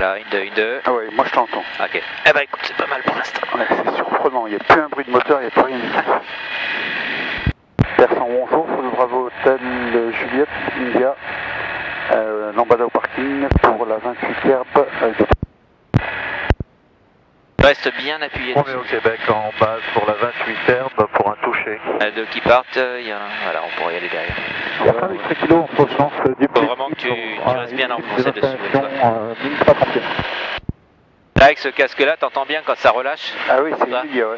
Voilà, une, deux. Ah ouais, moi je t'entends. Ok. Eh ben écoute, c'est pas mal pour l'instant. Ouais, c'est surprenant, il n'y a plus un bruit de moteur, il n'y a plus rien du tout. Persan, bonjour, Fox Bravo Hôtel Juliette, India, Lambada au parking pour la 28 herbe. Reste bien appuyé On dessus. est au Québec en base pour la 28 herbe pour un toucher. Deux qui partent, voilà, on pourrait y aller derrière. Enfin, avec 3 kg en provenance du Faut vraiment que tu restes bien enfoncé dessus. 1330 pieds. Là, avec ce casque-là, t'entends bien quand ça relâche. Ah oui, c'est Ça. immédiat, ouais.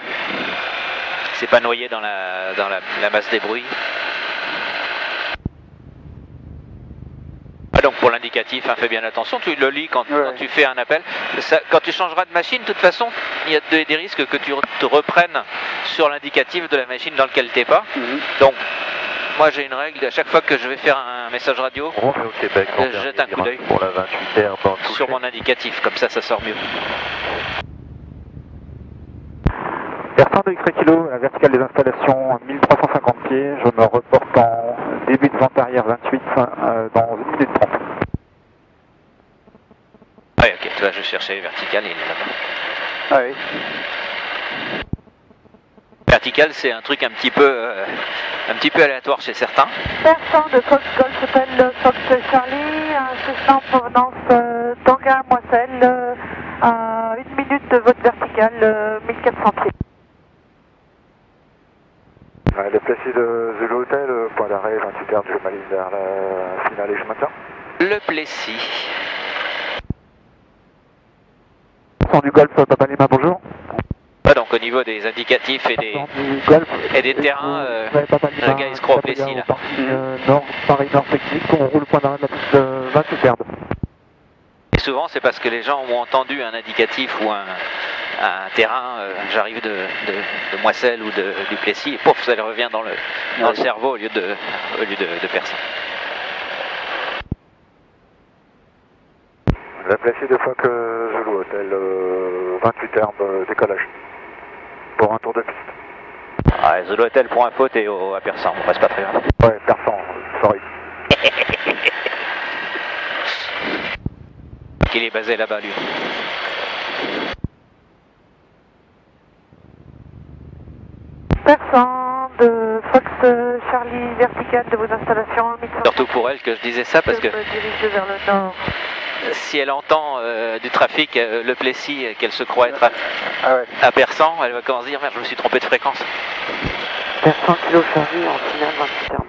C'est pas noyé dans la masse des bruits. Ah, donc pour l'indicatif, hein, fais bien attention, tu le lis quand tu fais un appel. Ça, quand tu changeras de machine, de toute façon, il y a des risques que tu te reprennes sur l'indicatif de la machine dans laquelle tu n'es pas. Donc, moi j'ai une règle, à chaque fois que je vais faire un message radio, On est au Québec en je jette un coup d'œil pour la 28 herbe en toucher. sur mon indicatif, comme ça sort mieux. Persan de X-Ray Kilo, la verticale des installations 1350 pieds, je me reporte en début de vente arrière 28 dans 1 minute 30. Ouais, ok, tu vas, je cherchais vertical, il est là-bas. Ah oui. Vertical, c'est un truc un petit peu aléatoire chez certains. Persan de Fox Golf Hotel Fox Charlie, un Cessna en provenance d'Anguin Moisselle, à 1 minute de votre verticale, 1400 pieds. Le Plessis de Zulu Hotel, point d'arrêt 28 herbes, je m'aligne vers la finale et je maintiens. Le Plessis. Persan du Golf, Papa Lima, bonjour. Ah, donc au niveau des indicatifs et des terrains, le gars il se croit au Plessis là. Nord, Paris Nord technique, on roule point d'arrêt de la piste 28 herbes. Et souvent c'est parce que les gens ont entendu un indicatif ou un terrain, j'arrive de Moisselle ou du Plessis, et pouf, ça leur revient dans le cerveau au lieu de Persan. La Plessis de Fox Zulu Hotel, 28 herbes, décollage. Pour un tour de piste. Ouais, Zulu Hotel pour info, t'es à Persan, on passe pas très loin. Ouais, Persan, sorry. Il est basé là-bas lui. Persan de Fox Charlie verticale de vos installations 1100. Surtout pour elle que je disais ça parce que Je me dirige vers le nord. si elle entend du trafic, le Plessis, qu'elle se croit être à Persan, elle va commencer à dire merde, je me suis trompé de fréquence. Persan Kilo Charlie en finale 28 herbes.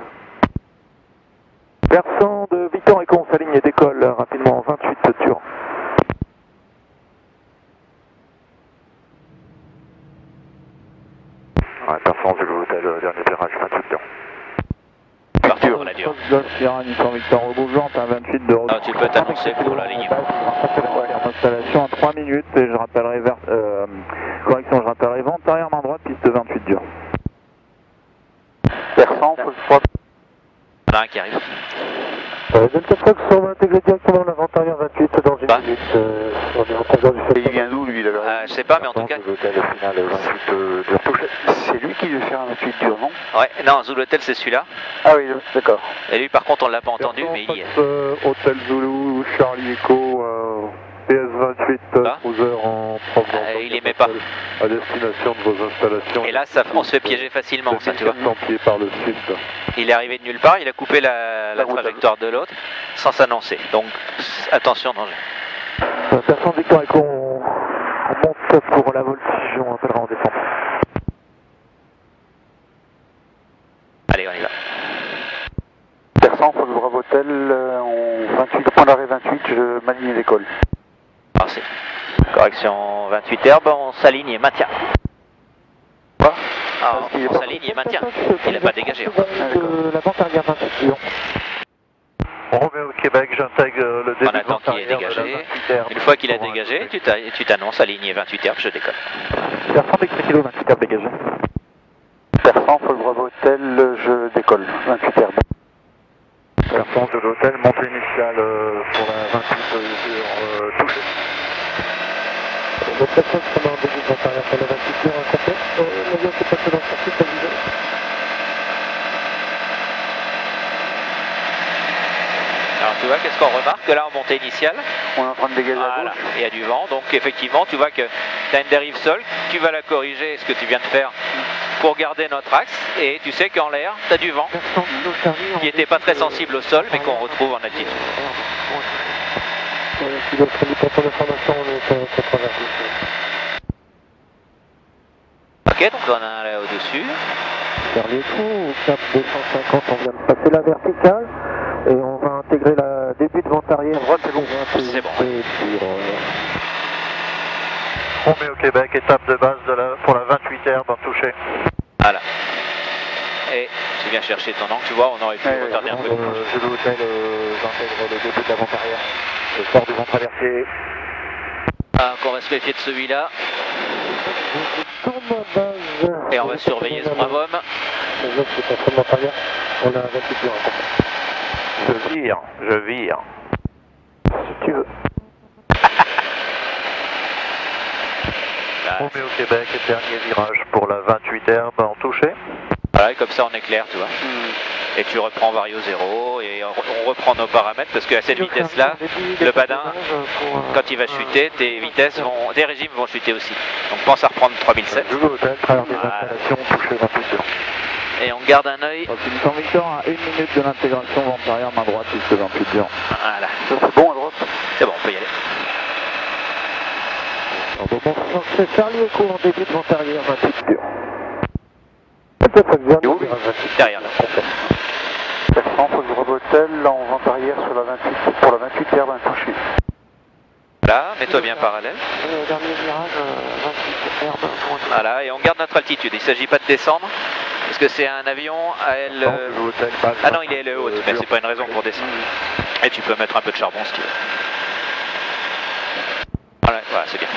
Persan de Victor Eco, on s'aligne et décolle rapidement 28 tours. Ouais, Persan Zulu Hotel, dernier virage 28 heures. Partout, la dure. Golf Sierra Nissan Victor rebougeante à 28 de retour. Ah, tu peux t'annoncer pour la ligne. Installation en 3 minutes et je rappellerai correction, je rappellerai vente arrière main droite, piste 28 dur. Persan, Fox Bravo. Il y en a un qui arrive. Delta Fox, on va intégrer directement la vente arrière 28 dans une minute. On est en train du Et il vient d'où lui là Je sais pas, mais en tout cas. L'hôtel final 28 dur touché. C'est lui qui veut faire un 28 dur, non? Ouais, non, Zulu Hotel c'est celui-là. Ah oui, d'accord. Et lui par contre on l'a pas entendu, mais il y est. Hôtel Zulu, Charlie Echo, PS28, cruiser en provenance. Il aimait pas. À destination de vos installations. Et là, on se fait piéger facilement, ça tu vois. 100 pieds par le sud. Il est arrivé de nulle part, il a coupé la trajectoire de l'autre sans s'annoncer. Donc attention, danger. Persan Victor Echo, on monte pour la voltige, on appellera en descente. Allez, on y va. Persan, Fox Bravo Hôtel, en 28, point d'arrêt 28, je m'aligne l'école. Parfait. Correction 28 herbes, on s'aligne et maintient. Quoi? Ah, on s'aligne et maintient. Il n'a pas dégagé. La vente arrière 28 dur. On remet au Québec, j'intègre le début On attend qu'il ait dégagé. Une fois qu'il a dégagé, tu t'annonces aligné 28 herbes, je décolle. Persan d'X-Ray Kilo, 28 herbes dégagé. Persan, Fox Bravo Hôtel, je décolle, 28 herbes. Persan de l'hôtel, montée initiale pour la 28 heures touchée. Votre personne qui commande début de vente arrière pour la 28 heures complète. L'avion s'est passé dans le circuit, pas visé. Alors tu vois, qu'est-ce qu'on remarque? Que là, en montée initiale, on est en train de dégager à voilà, gauche. il y a du vent, donc effectivement, tu vois que tu as une dérive sol, tu vas la corriger, ce que tu viens de faire, pour garder notre axe, et tu sais qu'en l'air, tu as du vent, qui n'était pas très sensible au sol, mais qu'on retrouve en altitude. Ok, donc on a un là au-dessus. Dernier coup, au cap 250, on vient de passer la verticale et on va intégrer la début de vente arrière. Droite, c'est bon. C'est bon. On met au Québec, étape de base pour la 28R, bande touchée. Voilà. Et tu viens chercher ton angle, tu vois, on aurait pu retarder un peu. Je vais au hôtel, j'intègre le début de la vente arrière. Je sors du vent traversé. Ah, on va se méfier de celui-là. Et on va surveiller ce brave homme. On a un 28 heures. Je vire. Si tu veux. Là, On met au Québec, dernier virage pour la 28R, bande touchée. voilà, et comme ça on est clair, tu vois. Et tu reprends Vario 0 et on reprend nos paramètres parce qu'à cette vitesse-là, le badin, quand il va chuter, tes régimes vont chuter aussi. Donc pense à reprendre 3007. Je vais au hôtel, travers des installations, toucher 28 heures. Et on garde un œil. Optimisant Victor à 1 minute de l'intégration, vente arrière, main droite, piste 28 heures. Voilà. Ça, c'est bon à droite. C'est bon, on peut y aller. C'est Charlie Echo en début de vente arrière, 28 heures. Derrière là. 400, faut que je Hôtel, là en vente arrière sur la 28, pour la 28R, 20 touché. Là, mets-toi bien parallèle. Dernier virage, 28 R. Voilà, et on garde notre altitude. Il ne s'agit pas de descendre, parce que c'est un avion à aile... Ah non, il est aile haute, mais c'est pas une raison pour descendre. Et tu peux mettre un peu de charbon si tu veux. Voilà, c'est bien.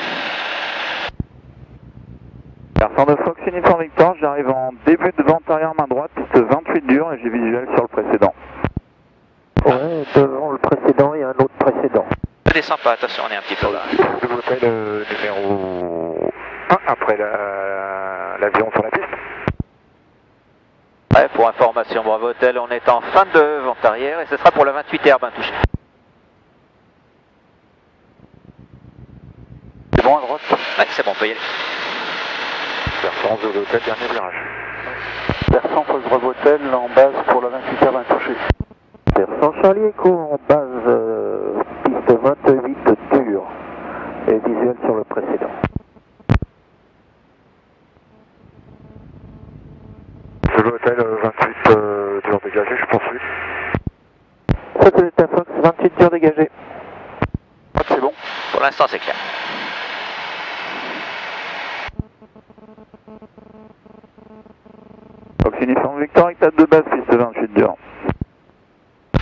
Versant de Fox Uniform Victor, j'arrive en début de vente arrière main droite, piste 28 dur et j'ai visuel sur le précédent. Ouais, devant le précédent, il y a un autre précédent. Ne descends pas, attention, on est un petit peu là. L'hôtel numéro 1 après l'avion sur la piste. Ouais, pour information, Bravo Hôtel, on est en fin de vente arrière et ce sera pour la 28R, ben touché. C'est bon à droite. Ouais, c'est bon, on peut y aller. Versant de l'hôtel, dernier virage. Versant Fox Bravo Hôtel en base pour la 28R, 20 touché. Versant Charlie Echo en base piste 28 dur et visuel sur le précédent. De l'hôtel 28 dur dégagé, je poursuis. Ça c'est l'état Fox, 28 dur dégagé. C'est bon. Pour l'instant, c'est clair. Fox Uniform Victor, étape de base, piste 28 dur.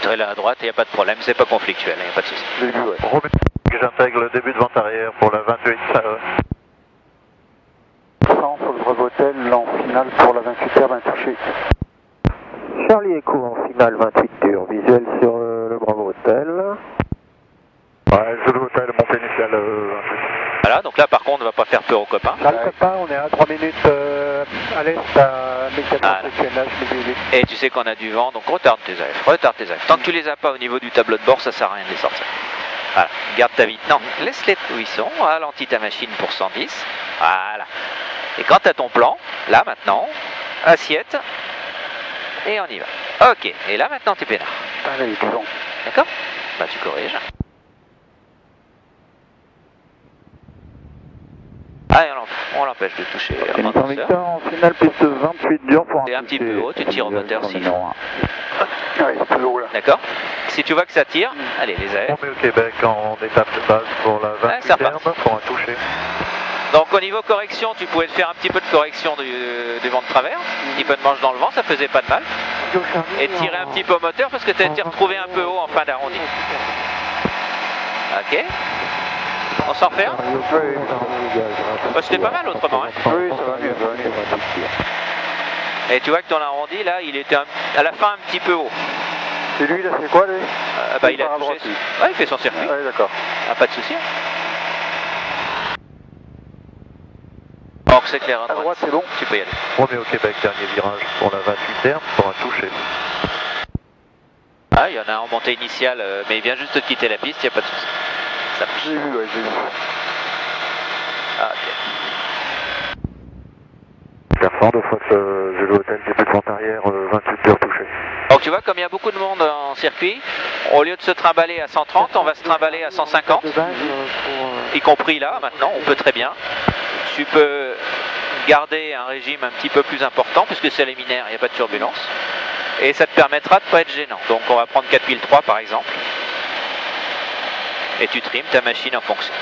Tu es là à droite, il n'y a pas de problème, c'est pas conflictuel, il n'y a pas de souci. J'intègre le début de vente arrière pour la 28. 100 Fox Bravo Hôtel en finale pour la 28R, 20 touché. Charlie Echo en finale 28 dur, visuel sur le Bravo Hôtel. Ouais, je vais au hôtel, montée initiale 28. Voilà, donc là par contre on va pas faire peur aux copains. Charles Copain, on est à 3 minutes à l'est à 1400 QNH, Et tu sais qu'on a du vent, donc retarde tes AF, Tant que tu les as pas au niveau du tableau de bord, ça sert à rien de les sortir. Voilà, garde ta vitesse. Non, laisse-les où ils sont, ralentis ta machine pour 110. Voilà. Et quand tu as ton plan, là maintenant, assiette, et on y va. Ok, et là maintenant tu peinards. Allez, du vent. D'accord? Bah tu corriges. Ah, et on l'empêche de toucher. Uniform Victor en finale, piste 28 dur pour un Et un petit peu haut, tu tires au moteur si. Ouais, c'est plus haut là. D'accord? Si tu vois que ça tire, allez les AF. On met au Québec en étape de base pour la 28 ça repart. pour un toucher. Donc au niveau correction, tu pouvais faire un petit peu de correction du vent de travers, un petit peu de manche dans le vent, ça faisait pas de mal. Et tirer un petit peu au moteur parce que tu as été retrouvé un peu haut en fin d'arrondi. Ok. On s'en refait un? Bah, c'était pas mal autrement. Hein. Oui, ça va mieux, ça va mieux. Et tu vois que ton arrondi là, il était à la fin un petit peu haut. Et lui, il a fait quoi, lui? Bah, il a part à touché. droite, lui. Ouais, il fait son circuit. Ouais, d'accord. Ah, pas de souci. Or, c'est clair à À droite, c'est bon. Tu peux y aller. On met au Québec, dernier virage pour la 28R pour un toucher. Ah, il y en a un en montée initiale, mais il vient juste de quitter la piste, il n'y a pas de souci. Ça marche. J'ai vu, ouais, j'ai vu. Ah, ok. Persan, 2 fois Zulu Hotel, début de vente arrière, 28 heures touchées. Donc tu vois, comme il y a beaucoup de monde en circuit, au lieu de se trimballer à 130, on va se trimballer à 150, y compris là, maintenant, on peut très bien. Tu peux garder un régime un petit peu plus important, puisque c'est liminaire, il n'y a pas de turbulence. Et ça te permettra de ne pas être gênant. Donc on va prendre 4003 par exemple. Et tu trimes ta machine en fonction.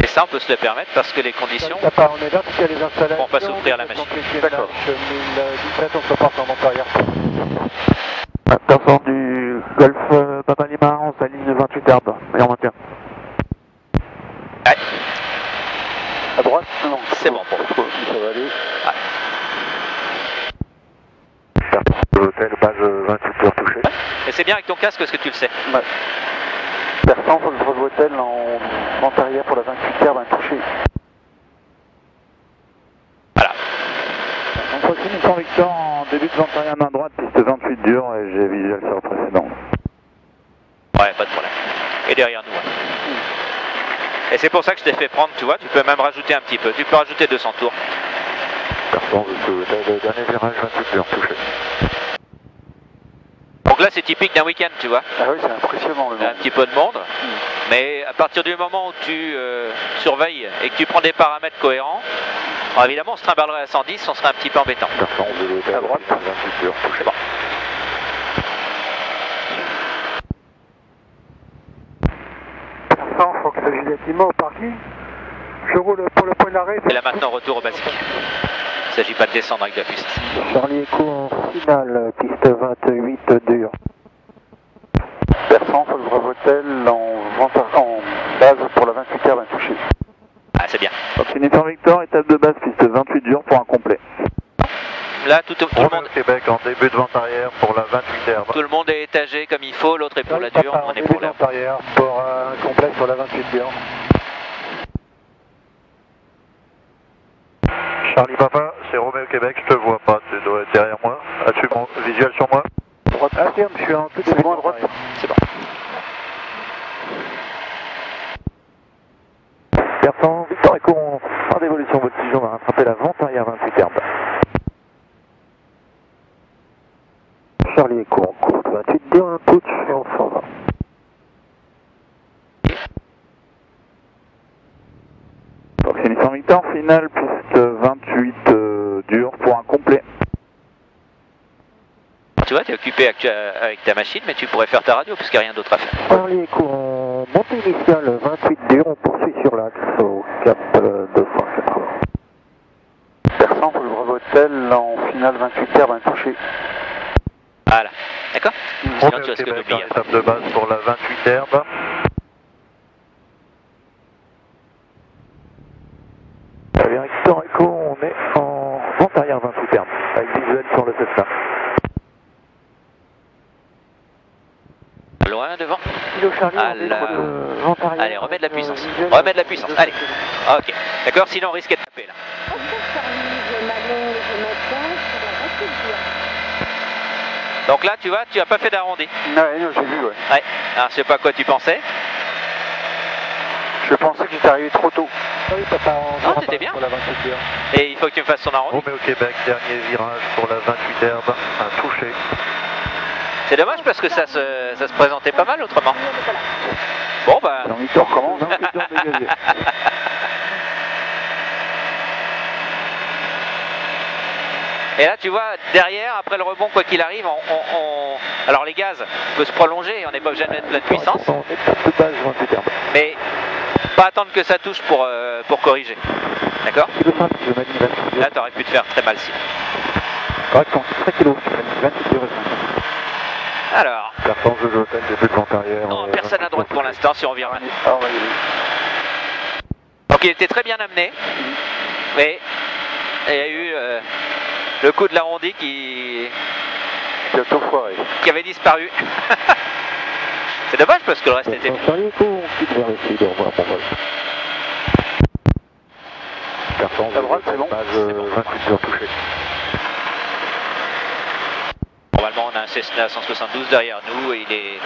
Et ça on peut se le permettre parce que les conditions On est là, parce qu'il y a les installations. vont pas souffrir la machine. D'accord. 1017, on se porte en monte arrière. Persan du Golf Papa Lima, on s'aligne 28 herbes, et on maintient. Ouais. À droite? Non. C'est bon pour moi. Ça va aller. Hôtel, base 28 heures touchées. Et c'est bien avec ton casque parce que tu le sais. Ouais. Persan, faut que je revoie Hotel en vente arrière pour la 28 herbes, un touché. Voilà. On continue sans Victor en début de vente arrière main droite, piste 28 dur, et j'ai visuel sur le précédent. Ouais, pas de problème. Et derrière nous. Ouais. Et c'est pour ça que je t'ai fait prendre, tu vois, tu peux même rajouter un petit peu. Tu peux rajouter 200 tours. Persan, le dernier virage 28 heures touché. Donc là, c'est typique d'un week-end, tu vois. Ah oui, c'est impressionnant le Il y a un monde. petit peu de monde. Mais à partir du moment où tu surveilles et que tu prends des paramètres cohérents, alors évidemment, on se trimballerait à 110, on serait un petit peu embêtant. Persan, Zulu Hotel, À droite. 28 heures touché. Bon. Persan, faut que le Gilettimo au parking. Je roule pour le point d'arrêt. Et là maintenant, retour au basique. Il ne s'agit pas de descendre avec de la puissance. Charlie Echo en finale, piste 28 dur. Persan, faut que je revoie Hotel en base pour la 28 herbes, un touché. Ah, c'est bien. Continue sans Victor, étape de base, piste 28 dur pour un complet. Là, tout le On est monde... au Québec en début de vente arrière pour la 28 herbes. Tout le monde est étagé comme il faut, l'autre est pour la dure, on est pour la... arrière pour un complet sur la 28 dur. Charlie Papa, c'est Roméo Québec, je te vois pas, tu dois être derrière moi. As-tu mon visuel sur moi? Droite. Affirme, je suis en tout C'est bon à droite? C'est bon. Persan, Victor Echo en fin d'évolution, votre pigeon va rattraper la vente arrière 28 herbes. Charlie Echo en course 28 dur, un putsch et on s'en va. Continue sans Victor, finale, piste 28 dur pour un complet. Tu vois, tu es occupé avec ta machine, mais tu pourrais faire ta radio, puisqu'il n'y a rien d'autre à faire. Charlie Echo en montée initiale 28 dur, on poursuit sur l'axe au cap 280. Persan, faut que je revoie Hotel en finale 28 herbes, un touché. Voilà. D'accord? Sinon, On tu est au risques Québec en d'oublier. étape de base pour la 28 herbes. Très bien, Victor Echo, on est en vente arrière 28 herbes, avec visuel sur le Cessna. Loin devant. Kilo Charlie, Alors, vente arrière. allez, remets de la puissance. Remets de la puissance. Allez. Ok. D'accord, sinon on risque de taper là. Donc là, tu vois, tu n'as pas fait d'arrondi. Ouais, j'ai vu, ouais. Ouais. Alors, je sais pas à quoi tu pensais. Je pensais que j'étais arrivé trop tôt. Oui, papa, Non, t'étais bien. pour la 28 dur. Et il faut que tu me fasses ton arrondi. Roméo Québec, dernier virage pour la 28 herbes, un touché. C'est dommage parce que ça se présentait pas mal autrement. Bon, bah. Jean Victor commence. Jean Victor dégagé. Et là, tu vois, derrière, après le rebond, quoi qu'il arrive, alors les gaz peuvent se prolonger, on n'est pas obligé de mettre pleine puissance, On est top de base 28 herbes. mais pas attendre que ça touche pour corriger. D'accord? Kilo 5, je m'aligne 28 dur. Là, t'aurais pu te faire très mal si. Correction, 13 kg, je m'aligne 28 dur et 5. Alors, Persan, Zulu Hotel, début de vente arrière. non, personne à droite pour l'instant, si on vire maintenant. Ah, on va y aller. Donc il était très bien amené, mais il y a eu le coup de l'arrondi qui J'ai tout foiré. avait disparu. C'est dommage parce que le reste était bien. Charlie Echo, on quitte vers le sud, au revoir, bon vol. Persan, À droite, c'est bon. base 28 dur touché. normalement on a un Cessna 172 derrière nous et il est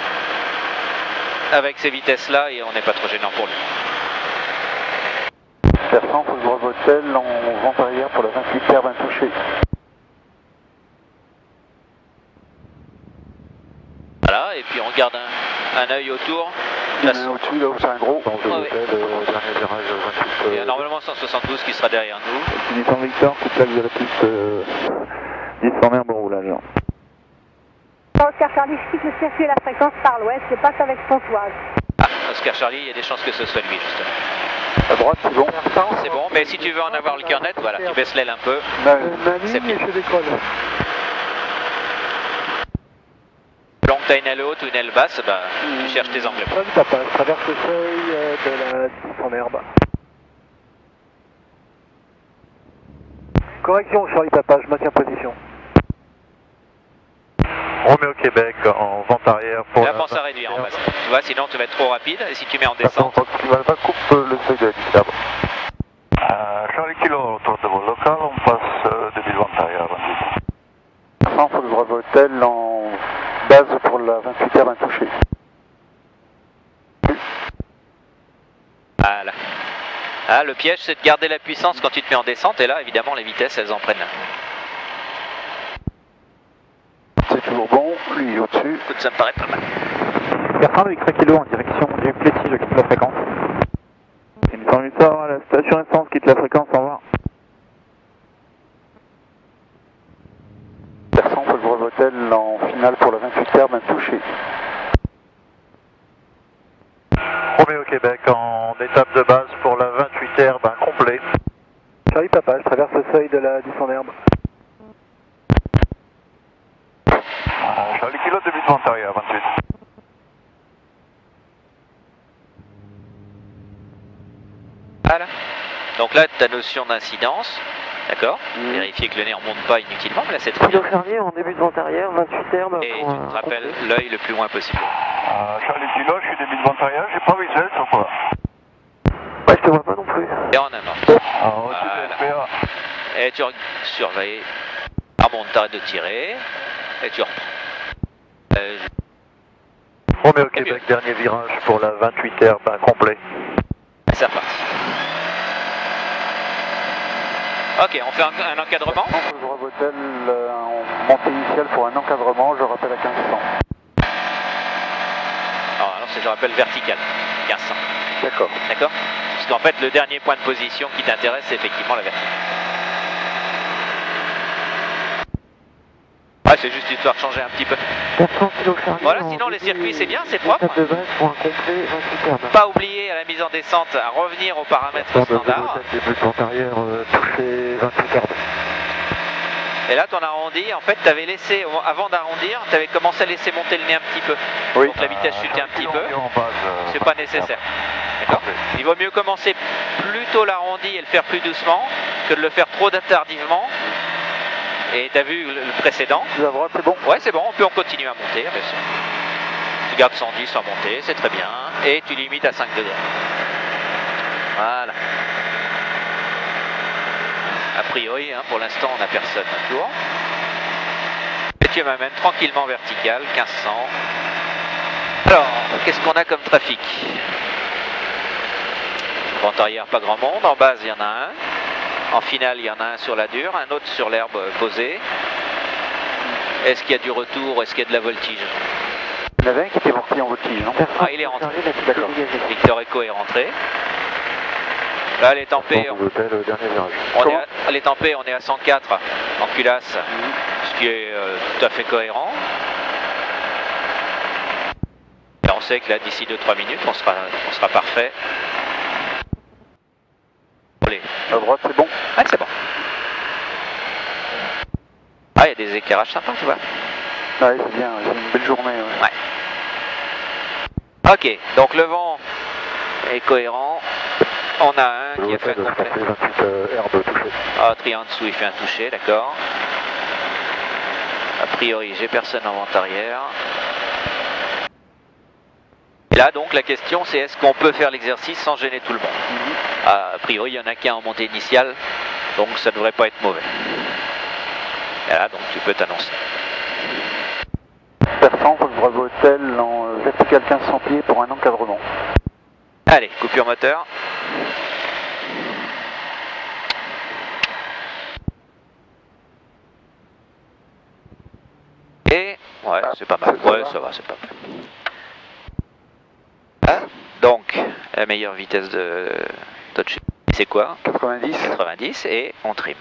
avec ces vitesses là et on n'est pas trop gênant pour lui. Versant, Foxtrot Hotel en vente arrière pour la 28 herbe intouchée. Voilà, et puis on garde un œil autour. Au-dessus, là où c'est un gros. Ouais. Dernier virage 28. Il y a normalement 172 qui sera derrière nous. Nissan Victor, toute l'axe de la piste 10 en air, bon roulage. Oscar Charlie, je quitte le circuit et la fréquence par l'ouest, je passe avec Françoise. Ah, Oscar Charlie, il y a des chances que ce soit lui justement. À droite, c'est bon. C'est bon, mais si tu veux en avoir le cœur net, voilà, tu baisses l'aile un peu. C'est pris. je décolle. Donc t'as une aile haute ou une aile basse, bah, tu cherches tes angles. Ça passe, traverse le seuil de la 10 en herbe. Correction, Charlie Papa, je maintiens position. Roméo Québec en vente arrière pour Là, pense à réduire en basse. Tu vois, sinon tu vas être trop rapide. Et si tu mets en descente, Tu vas pas couper le seuil de la 10 herbe. Charlie Kilo, autour de vol local, on passe début de vente arrière 28. Versant, Foxtrot Hotel en base pour la 28 herbe intouchée. voilà. Ah, le piège, c'est de garder la puissance quand tu te mets en descente. Et là, évidemment, les vitesses, elles en prennent. C'est toujours bon, lui il est au-dessus. Écoute, ça me paraît pas mal. Versant avec 3 kg en direction du Plessis, je quitte la fréquence. Nissan Victor à la station essence, quitte la fréquence, au revoir. Versant, Foxtrot Hotel en finale pour la 28 herbe intouchée. Roméo Québec en étape de base pour la 28 herbe incomplet. Charlie Papa, je traverse le seuil de la 10 en herbe. Charlie Kilo, début de vente arrière 28. Voilà. Donc là, ta notion d'incidence, d'accord. Vérifier que le nez ne remonte pas inutilement, mais là c'est très bien. Charlie en début de vente arrière, 28 herbe. Et tu te rappelles l'œil le plus loin possible. Charlie Kilo, je suis début de vente arrière, j'ai pas visuel sur quoi. Ouais, je te vois pas non plus. Et en amorce. Au-dessus de SPA. Et tu surveilles. Remonte, t'arrêtes de tirer. Et tu reprends. Roméo Québec, dernier virage pour la 28 herbe incomplet. C'est reparti. Ok, on fait un encadrement. Foxtrot Hotel en montée initiale pour un encadrement, je rappelle à 1500. Alors, je rappelle vertical. 1500. D'accord. D'accord. Parce qu'en fait, le dernier point de position qui t'intéresse, c'est effectivement la verticale. Ouais, c'est juste histoire de changer un petit peu. 400 kg Charlie. Voilà, sinon les circuits c'est bien, c'est propre. Étape de base pour un complet, 28 herbe. Pas oublier à la mise en descente à revenir aux paramètres standards. Début de vente arrière, touché 28 herbe. Et là, ton arrondi, en fait, t'avais laissé, avant d'arrondir, t'avais commencé à laisser monter le nez un petit peu. Oui. Donc la vitesse chutait un petit peu. En base, C'est pas nécessaire. D'accord. Il vaut mieux commencer plutôt l'arrondi et le faire plus doucement que de le faire trop tardivement. Et t'as vu le précédent? Plus à droite, c'est bon. Ouais, c'est bon, on continue à monter, bien sûr. Tu gardes 110 en montée, c'est très bien. Et tu limites à 5 degrés. Voilà. A priori, hein, pour l'instant, on n'a personne autour. Et tu m'amènes tranquillement vertical, 1500. Alors, qu'est-ce qu'on a comme trafic? Vente arrière, pas grand monde. En base, il y en a un. En finale, il y en a un sur la dure, un autre sur l'herbe posée. Est-ce qu'il y a du retour? Est-ce qu'il y a de la voltige? Il y en avait un qui était parti en voltige, non? Ah, il est rentré. D'accord. Victor Echo est rentré. Là, les tempés, dernier virage. les tempés, on est à 104 en culasse, ce qui est tout à fait cohérent. Et on sait que là, d'ici 2-3 minutes, on sera parfait. Allez. À droite, c'est bon. Ouais, c'est bon. Ah, il y a des éclairages sympas, tu vois. Ouais, c'est bien, c'est une belle journée. Ouais. Ouais. Ok, donc le vent est cohérent. On a un qui a fait un complet. 28 herbe touchée. Ah, triangle dessous, il fait un touché, d'accord. A priori, j'ai personne en vente arrière. Et là, donc, la question, c'est est-ce qu'on peut faire l'exercice sans gêner tout le monde? A priori, il y en a qu'un en montée initiale, donc ça ne devrait pas être mauvais. Et là, donc, tu peux t'annoncer. hautel en vertical 1500 pieds pour un encadrement. Allez, coupure moteur. Et ouais, c'est pas mal. Ouais, ça va, c'est pas mal. Ah, donc, la meilleure vitesse de Dodge, c'est quoi? 90. 90 et on trim.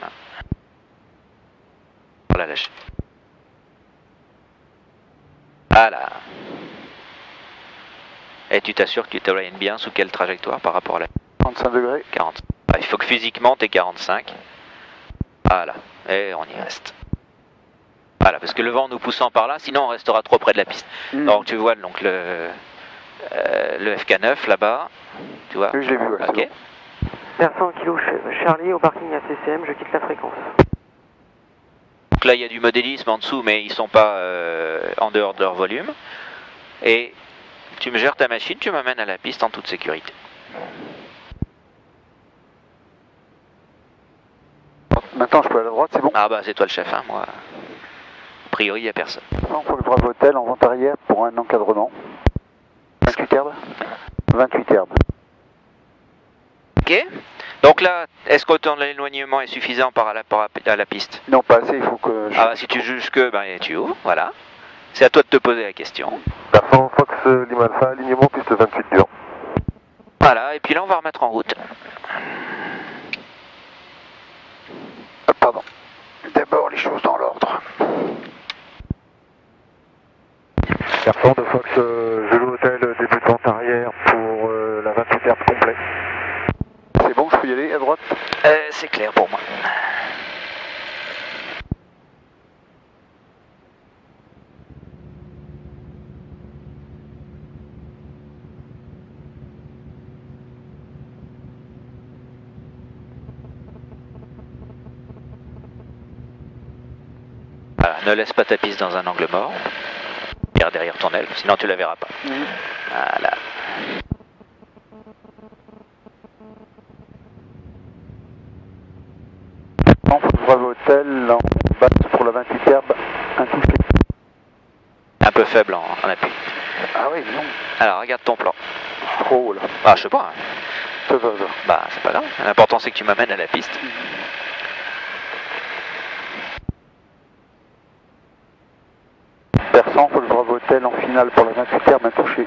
On la lâche. Voilà. Et tu t'assures que tu t'orientes bien sous quelle trajectoire par rapport à la 35 degrés. 40. Il faut que physiquement t'aies 45. Voilà. Et on y reste. Voilà, parce que le vent nous poussant par là, sinon on restera trop près de la piste. Donc tu vois donc le FK9 là-bas. Tu vois? Oui, je l'ai vu. Ouais, ok. Persan kilo Charlie au parking ACCM, je quitte la fréquence. Donc là il y a du modélisme en dessous, mais ils sont pas en dehors de leur volume. Et tu me gères ta machine, tu m'amènes à la piste en toute sécurité. Maintenant je peux aller à droite, c'est bon? Ah bah c'est toi le chef, hein, moi. A priori il n'y a personne. Non, faut que je brave hôtel en vente arrière pour un encadrement. 28 herbes. 28 herbes. Ok. Donc là, est-ce que ton éloignement est suffisant par rapport à la piste? Non, pas assez, il faut que je... Ah bah si tu juges que, ben tu ouvres, voilà. C'est à toi de te poser la question. Persan Fox Lima Alpha, alignement piste 28 dur. Voilà, et puis là on va remettre en route. Pardon. D'abord les choses dans l'ordre. Persan de Fox, Vélo Hôtel, début de vente arrière pour la 28 herbes complet. C'est bon, je peux y aller à droite? C'est clair pour moi. Voilà, ne laisse pas ta piste dans un angle mort. Regarde derrière ton aile, sinon tu la verras pas. Voilà. Non, faut que je brave hôtel en basse pour la 28 herbes, un touché. Un peu faible en appui. Ah oui, non. Alors regarde ton plan. Trop haut là. Ah je sais pas. Hein. Ça va. Bah c'est pas grave. L'important c'est que tu m'amènes à la piste. Persan, faut que je brave hôtel en finale pour la 28 herbes, un touché.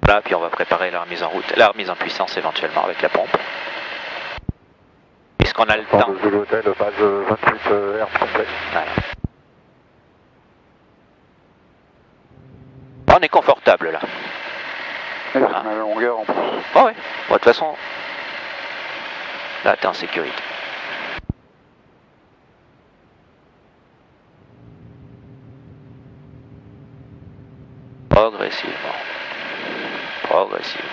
Voilà, puis on va préparer la remise en route, la remise en puissance éventuellement avec la pompe. Puisqu'on a le temps. Vélo Hôtel, base 28 herbes complet. Voilà. On est confortable là. Et on a la longueur en plus. Oh ouais. Bon, de toute façon, là t'es en sécurité. Progressivement. Progressivement.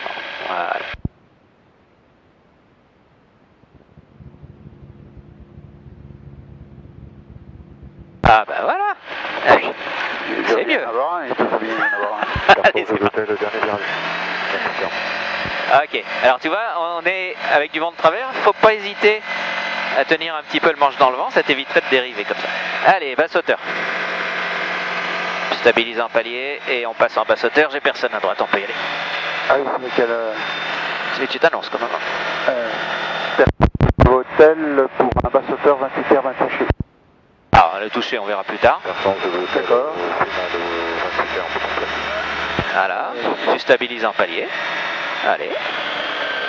Voilà. Ah bah voilà. Ah oui. C'est mieux. Il peut bien y en avoir un. Allez, c'est Vélo Hôtel, dernier virage. Ok, alors tu vois, on est avec du vent de travers, il ne faut pas hésiter à tenir un petit peu le manche dans le vent, ça t'éviterait de dériver comme ça. Allez, basse hauteur. Stabilise en palier et on passe en basse hauteur, j'ai personne à droite, on peut y aller. Ah oui, c'est quel... Et tu t'annonces quand même. Hôtel pour un basse hauteur, 28 herbes, un touché. Alors le toucher on verra plus tard. Persan, Vélo Hôtel, D'accord. finale 28 herbes complet. Voilà, tu stabilises en palier. Allez.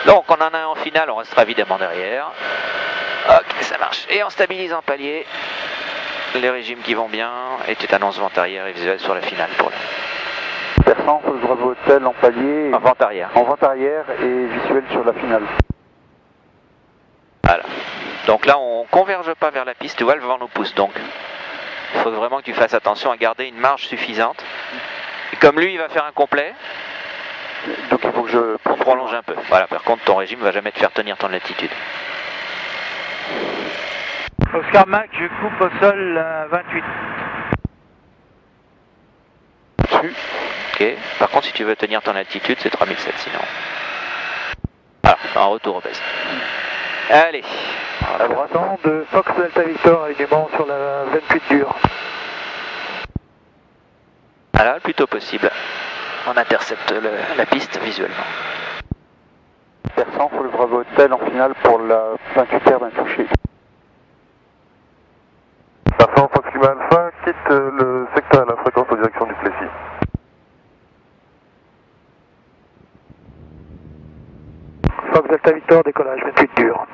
Donc on en a un en finale, on restera évidemment derrière. Ok, ça marche. Et on stabilise en palier. Les régimes qui vont bien. Et tu t'annonces vente arrière et visuel sur la finale pour le... Persan, faut que je brave hôtel en palier. En vente arrière. En vente arrière et visuel sur la finale. Voilà. Donc là on converge pas vers la piste, tu vois le vent nous pousse. Donc il faut vraiment que tu fasses attention à garder une marge suffisante. Et comme lui il va faire un complet, Donc il faut que je... on prolonge un peu. Voilà, par contre ton régime va jamais te faire tenir ton latitude. Oscar Mac, je coupe au sol 28. Ok. Par contre si tu veux tenir ton altitude c'est 3007 sinon. Alors, en retour au base. Allez. À droite de Fox Delta Victor, alignement sur la 28 dure. Voilà, le plus tôt possible. On intercepte la piste visuellement. Persan, Fox Bravo Hotel en finale pour la 28R d'un touché. Persan, Fox Lima Alpha, quitte le secteur à la fréquence en direction du Plessis. Fox Delta Victor, décollage 28 dur.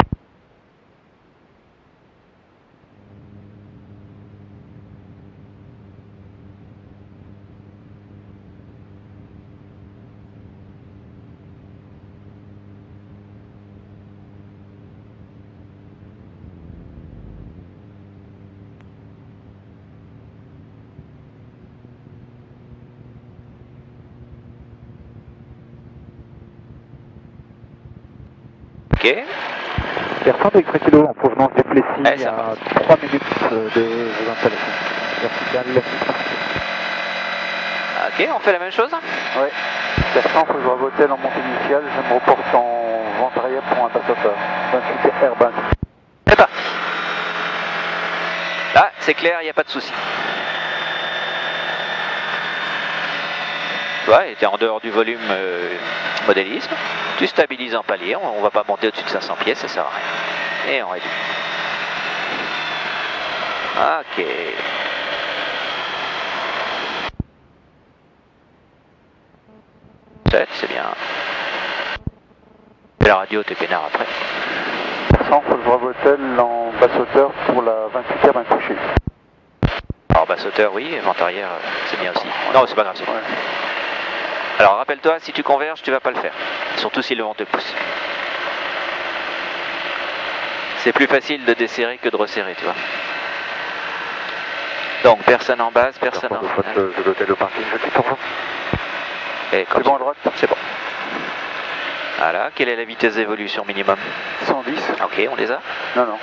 Ok. Persan de X kilo en provenance du Plessis Allez, à 3 minutes de vos installations. Verticale. Ok, on fait la même chose? Oui. Persan, Fox Bravo Hotel en montée initiale, je me reporte en vente arrière pour un passeur. 28R Airbus. C'est parti. Là, c'est clair, il n'y a pas de souci. Tu vois, il était en dehors du volume modélisme. Tu stabilises en palier, on va pas monter au-dessus de 500 pieds, ça sert à rien. Et on réduit. Ok. C'est bien. Et la radio, t'es peinard après. Persan, Fox Bravo Hotel en basse hauteur pour la 28R d'un touché. Alors basse hauteur, oui, vente arrière, c'est bien aussi. Non, c'est pas grave. Ouais. Alors rappelle-toi, si tu converges, tu vas pas le faire. Surtout si le vent te pousse. C'est plus facile de desserrer que de resserrer, tu vois. Donc personne en base, personne en haut. De l'hôtel au parking, je quitte en haut. Et C'est bon à droite? C'est bon. Voilà, quelle est la vitesse d'évolution minimum? 110. Ok, on les a? Non, non.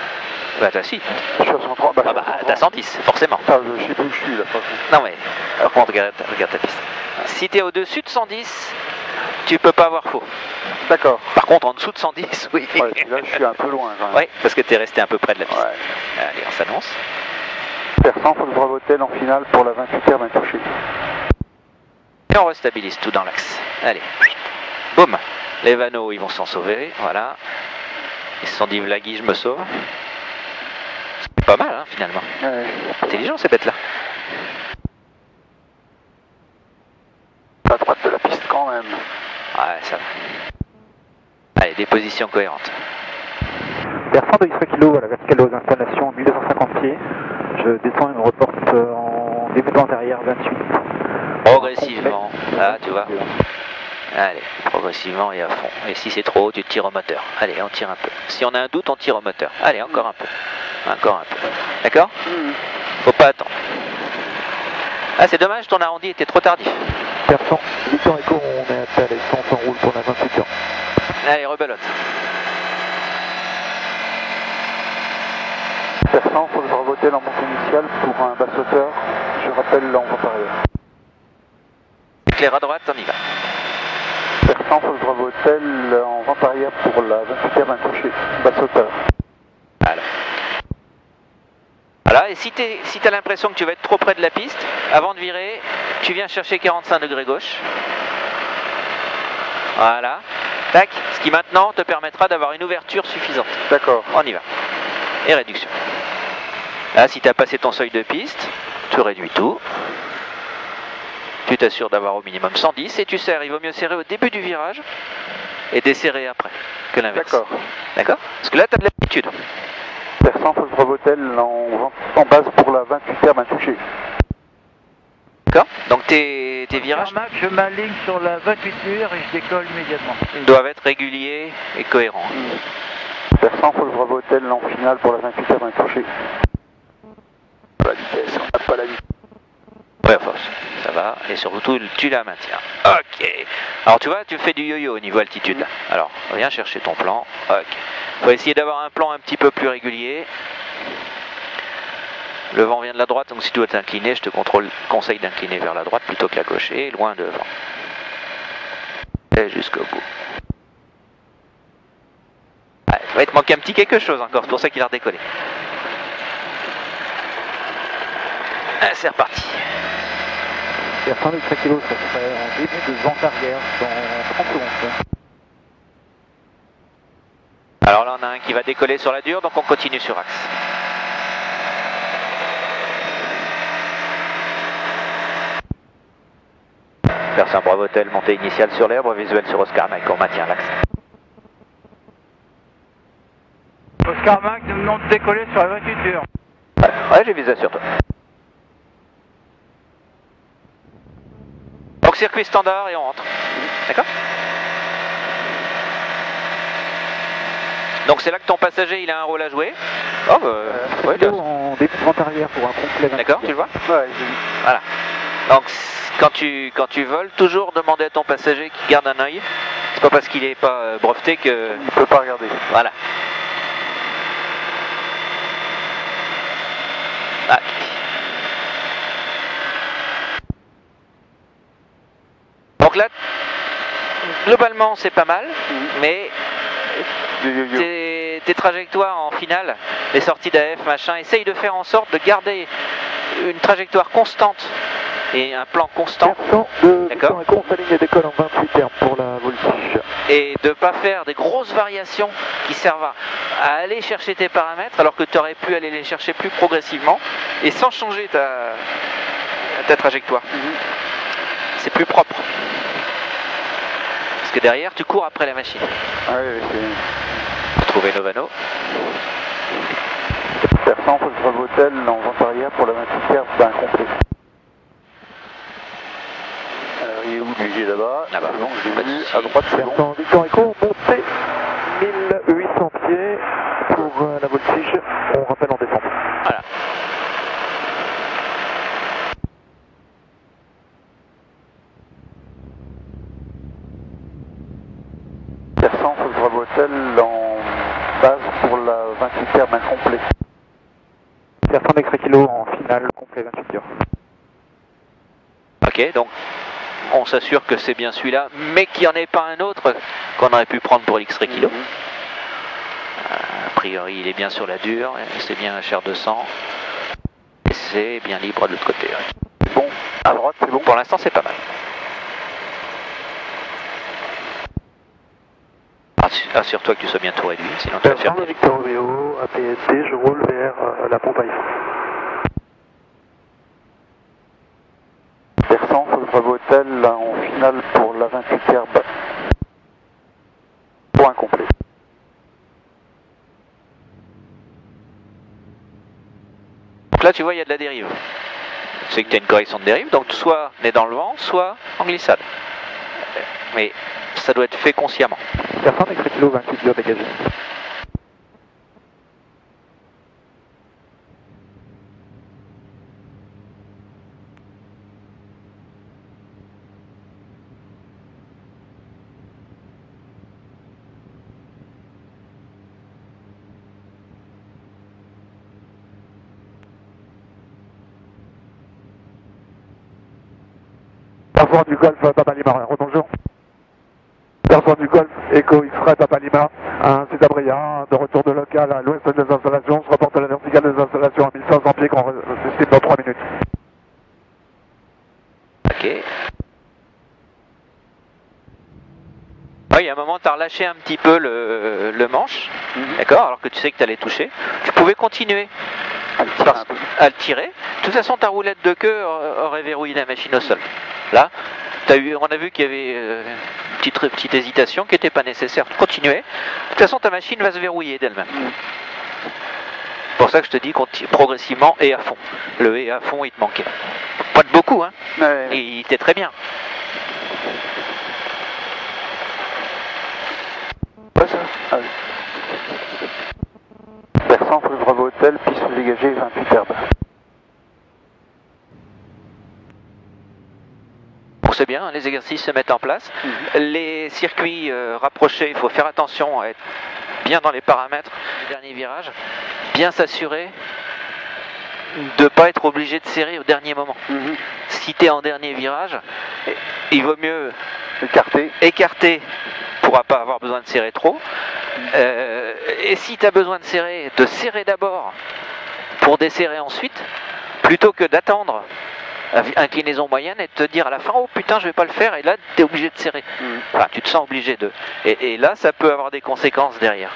Bah t'as si. Je suis à 103. Ah bah t'as 110, forcément. Ah, je sais plus où je suis là, par contre. Non mais, par contre, regarde ta piste. Si t'es au-dessus de 110, tu peux pas avoir faux. D'accord. Par contre, en dessous de 110, oui. Ouais, puis là, je suis un peu loin quand même. Oui, parce que t'es resté un peu près de la piste. Ouais. Allez, on s'annonce. Persan, Fox Bravo Hotel en finale pour la 28R d'un touché. Et on restabilise tout dans l'axe. Allez. Boum. Les vanneaux, ils vont s'en sauver. Voilà. Ils se sont dit, Vlagui, je me sauve. C'est pas mal, hein, finalement. Ouais. Intelligent, ces bêtes-là. À droite de la piste quand même. Ouais, ça va. Allez, des positions cohérentes. Persan de X kilo à la verticale aux installations 1250 pieds. Je descends et me reporte en début de vente arrière 28. Progressivement. Là, tu vois. Allez, progressivement et à fond. Et si c'est trop haut, tu tires au moteur. Allez, on tire un peu. Si on a un doute, on tire au moteur. Allez, encore un peu. Encore un peu. D'accord? Faut pas attendre. Ah, c'est dommage, ton arrondi était trop tardif. Persan, Victor Echo, on est à l'essence en roule pour la 28 heures. Allez, rebelote. Persan, Fox Bravo Hotel en montée initiale pour un basse hauteur. Je rappelle en vente arrière. Éclaire à droite, on y va. Persan, Fox Bravo Hotel en vente arrière pour la 28R d'un touché. Basse hauteur. Voilà, et si t'as l'impression que tu vas être trop près de la piste, avant de virer, tu viens chercher 45 degrés gauche. Voilà. Tac, ce qui maintenant te permettra d'avoir une ouverture suffisante. D'accord. On y va. Et réduction. Là, si tu as passé ton seuil de piste, tu réduis tout. Tu t'assures d'avoir au minimum 110 et tu serres. Il vaut mieux serrer au début du virage et desserrer après que l'inverse. D'accord. D'accord? Parce que là, tu as de l'habitude. Persan, Fox Bravo Hotel en base pour la 28R d'un touché. D'accord? Donc tes virages Je m'aligne sur la 28 heures et je décolle immédiatement. doivent être réguliers et cohérents. Persan, Fox Bravo Hotel en finale pour la 28R d'un touché. Pas la vitesse, on n'a pas la vitesse. Ouais, enfin, ça va. Et surtout, tu la maintiens. Ok. Alors tu vois, tu fais du yo-yo au niveau altitude là. Alors, viens chercher ton plan. Ok. Faut essayer d'avoir un plan un petit peu plus régulier. Le vent vient de la droite, donc si tu dois t'incliner, je te conseille d'incliner vers la droite plutôt que la gauche et loin devant. Et jusqu'au bout. Ouais, il te manque un petit quelque chose encore, c'est pour ça qu'il a redécollé. C'est reparti. Et à 100 kg, ça serait en début de vent arrière dans 30 secondes. Alors là on a un qui va décoller sur la dure, donc on continue sur axe. Persan Bravo Hotel, montée initiale sur l'herbe, visuel sur Oscar Mike, on maintient l'axe. Oscar Mike nous demande de décoller sur la 28 dure. Ouais, j'ai visé sur toi. Donc circuit standard et on rentre. D'accord? Donc c'est là que ton passager il a un rôle à jouer. Oh bah, ouais, en début de vent arrière pour un complet. D'accord, tu le vois? Ouais, j'ai vu. Voilà. Donc quand tu voles, toujours demander à ton passager qu'il garde un œil. C'est pas parce qu'il est pas breveté que... Il peut pas regarder. Voilà. Ah. Donc là, globalement c'est pas mal, mais tes trajectoires en finale, les sorties d'AF, machin, essaye de faire en sorte de garder une trajectoire constante et un plan constant. D'accord. Et décolle en 28 termes pour la voltige. Et de ne pas faire des grosses variations qui servent à aller chercher tes paramètres alors que tu aurais pu aller les chercher plus progressivement et sans changer ta trajectoire. C'est plus propre. Parce que derrière, tu cours après la machine. Ah oui, c'est... Trouver Novano. Persan, faut Bravo Hotel en vent arrière pour la 28 termes, c'est incomplet. Il est où lui? Il est là-bas. Là-bas. Bon, je l'ai vu. À droite, c'est bon. Dans Victor Echo, montée 1800 pieds pour la voltige. On rappelle en descente. Voilà. Persan, faut Bravo Hotel en base pour la 28 termes incomplet. Persan d'Extra Kilo en finale, complet 28 durs. Ok, donc on s'assure que c'est bien celui-là, mais qu'il n'y en ait pas un autre qu'on aurait pu prendre pour l'X-Ray Kilo. A priori, il est bien sur la dure, c'est bien un Cher 200, et c'est bien libre de l'autre côté. Ouais. Bon, à droite, c'est bon. Pour l'instant, c'est pas mal. Assure-toi que tu sois bien tout réduit, sinon tu vas faire... Victor Romeo, APSD, je roule vers la pompe à effet. Persan, faut Bravo Hotel en finale pour la 28 herbe. Point complet. Donc là, tu vois, il y a de la dérive. C'est que tu as une correction de dérive, donc soit on est dans le vent, soit en glissade. Mais ça doit être fait consciemment. Persan d'Extra Kilo, 28 durs dégagés. Persan du Golf, Papa Lima, rebonjour. Persan du Golf, Echo X-Ray, Papa Lima, un Sud-Abria, de retour de local à l'ouest des installations, je reporte la verticale des installations à 1500 pieds qu'on estime dans 3 minutes. Ok. Oui, il y a un moment, tu as relâché un petit peu le manche, d'accord, alors que tu sais que tu allais toucher. Tu pouvais continuer à le tirer. De toute façon, ta roulette de queue aurait verrouillé la machine au sol. Là, on a vu qu'il y avait une petite hésitation qui n'était pas nécessaire. Continuez. De toute façon, ta machine va se verrouiller d'elle-même. C'est pour ça que je te dis progressivement et à fond. Le et à fond, il te manquait. Pas de beaucoup, hein. Ouais. Et il était très bien. Ouais, ça. Ah oui. Persan, faut Bravo Hotel, piste dégagée, 28 herbes. Bon, c'est bien, les exercices se mettent en place. Les circuits rapprochés, il faut faire attention à être bien dans les paramètres du dernier virage, bien s'assurer de ne pas être obligé de serrer au dernier moment. Si tu es en dernier virage, il vaut mieux écarter pour ne pas avoir besoin de serrer trop, Et si tu as besoin de serrer d'abord pour desserrer ensuite, plutôt que d'attendre inclinaison moyenne et de te dire à la fin, oh putain je vais pas le faire, et là tu es obligé de serrer. Enfin tu te sens obligé de. Et là ça peut avoir des conséquences derrière.